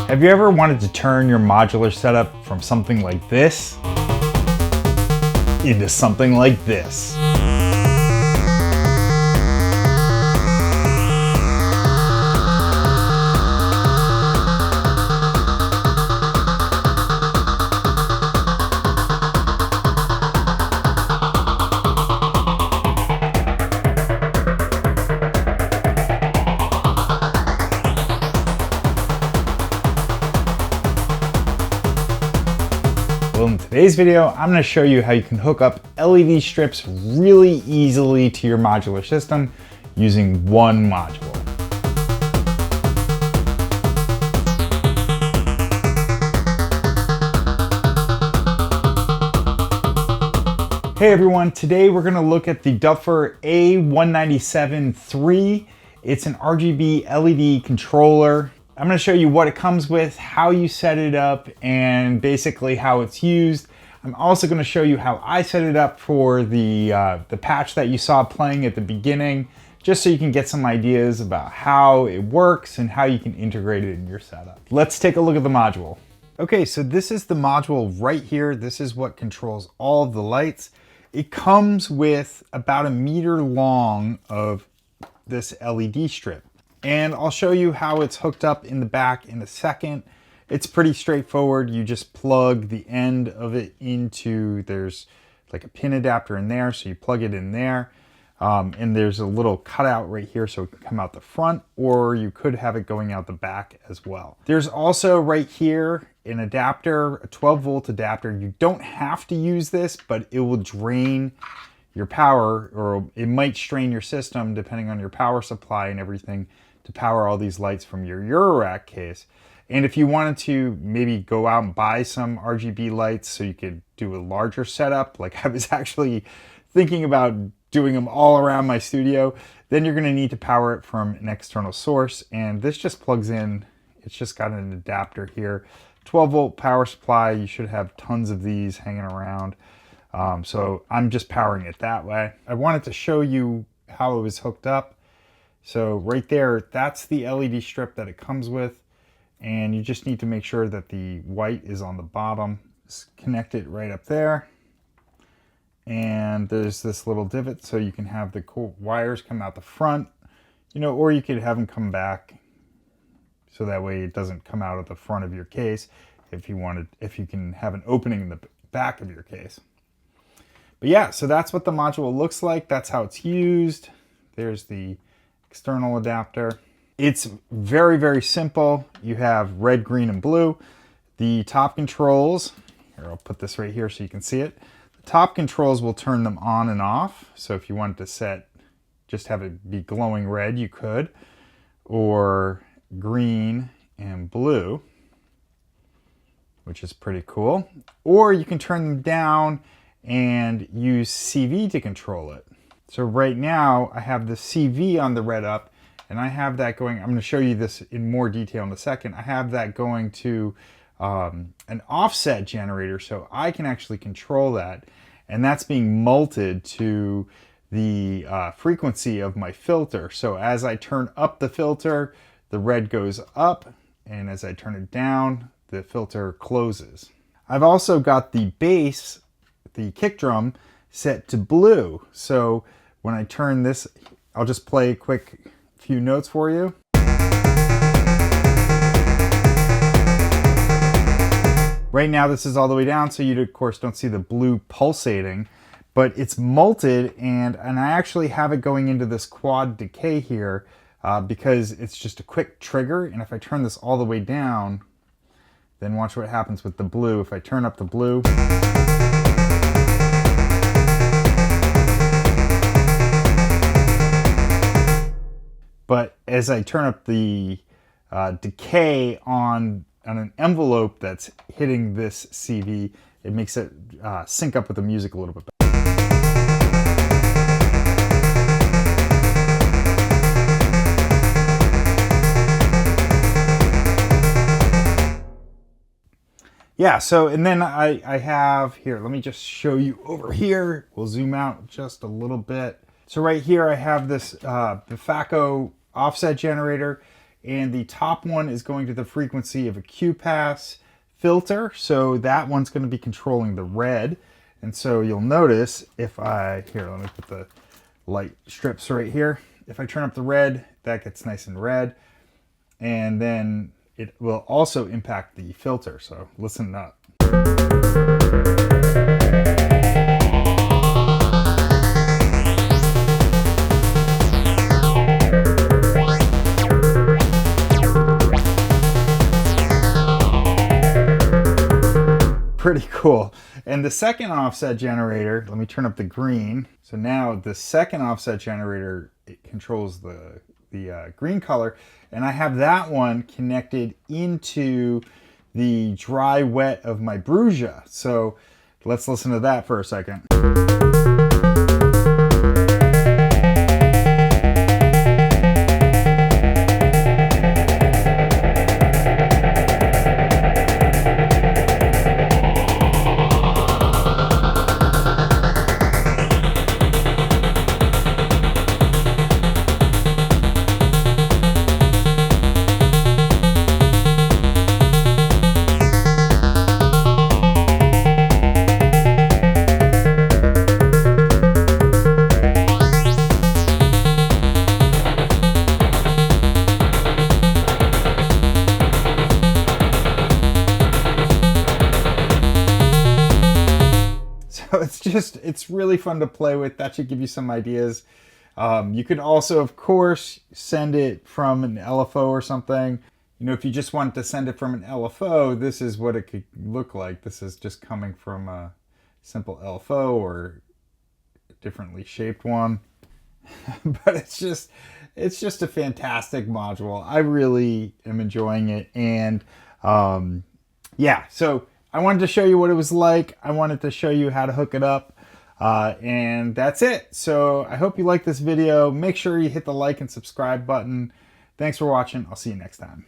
Have you ever wanted to turn your modular setup from something like this into something like this? Well, in today's video, I'm going to show you how you can hook up LED strips really easily to your modular system using one module. Hey everyone, today we're going to look at the Doepfer A-197-3. It's an RGB LED controller. I'm going to show you what it comes with, how you set it up, and basically how it's used. I'm also going to show you how I set it up for the patch that you saw playing at the beginning, just so you can get some ideas about how it works and how you can integrate it in your setup. Let's take a look at the module. Okay, so this is the module right here. This is what controls all of the lights. It comes with about 1 meter long of this LED strip. And I'll show you how it's hooked up in the back in a second. It's pretty straightforward. You just plug the end of it into, there's like a pin adapter in there, so you plug it in there. And there's a little cutout right here so it can come out the front, or you could have it going out the back as well. There's also right here an adapter, a 12-volt adapter. You don't have to use this, but it will drain your power, or it might strain your system depending on your power supply and everything, to power all these lights from your Eurorack case. And if you wanted to maybe go out and buy some RGB lights so you could do a larger setup, like I was actually thinking about doing them all around my studio, then you're gonna need to power it from an external source. And this just plugs in, it's just got an adapter here. 12-volt power supply, you should have tons of these hanging around. So I'm just powering it that way. I wanted to show you how it was hooked up. So right there, that's the LED strip that it comes with. And you just need to make sure that the white is on the bottom. Just connect it right up there. And there's this little divot so you can have the wires come out the front, you know, or you could have them come back so that way it doesn't come out at the front of your case if you can have an opening in the back of your case. But yeah, so that's what the module looks like. That's how it's used. There's the external adapter. It's very, very simple. You have red, green, and blue. The top controls, here, I'll put this right here so you can see it. The top controls will turn them on and off. So if you wanted to set, just have it be glowing red, you could, or green and blue, which is pretty cool. Or you can turn them down and use CV to control it. So right now I have the CV on the red up, and I have that going, I'm going to show you this in more detail in a second. I have that going to an offset generator, so I can actually control that. And that's being multed to the frequency of my filter. So as I turn up the filter, the red goes up, and as I turn it down, the filter closes. I've also got the bass, the kick drum, set to blue. So when I turn this, I'll just play a quick few notes for you. Right now this is all the way down, so you of course don't see the blue pulsating, but it's multed, and I actually have it going into this quad decay here because it's just a quick trigger. And if I turn this all the way down, then watch what happens with the blue. If I turn up the blue, but as I turn up the decay on an envelope that's hitting this CV, it makes it sync up with the music a little bit better. Yeah, so, and then I have here, let me just show you over here. We'll zoom out just a little bit. So right here I have this Befaco offset generator, and the top one is going to the frequency of a Q-Pass filter. So that one's going to be controlling the red. And so you'll notice if let me put the light strips right here. If I turn up the red, that gets nice and red. And then it will also impact the filter. So listen up. Pretty cool. And the second offset generator, let me turn up the green. So now the second offset generator, it controls the green color, and I have that one connected into the dry wet of my Brugia. So let's listen to that for a second. So it's really fun to play with. That should give you some ideas. You could also, of course, send it from an LFO or something. You know, if you just want to send it from an LFO, this is what it could look like. This is just coming from a simple LFO or a differently shaped one. But it's just a fantastic module. I really am enjoying it. And yeah, so I wanted to show you what it was like. I wanted to show you how to hook it up. And that's it. So I hope you like this video. Make sure you hit the like and subscribe button. Thanks for watching. I'll see you next time.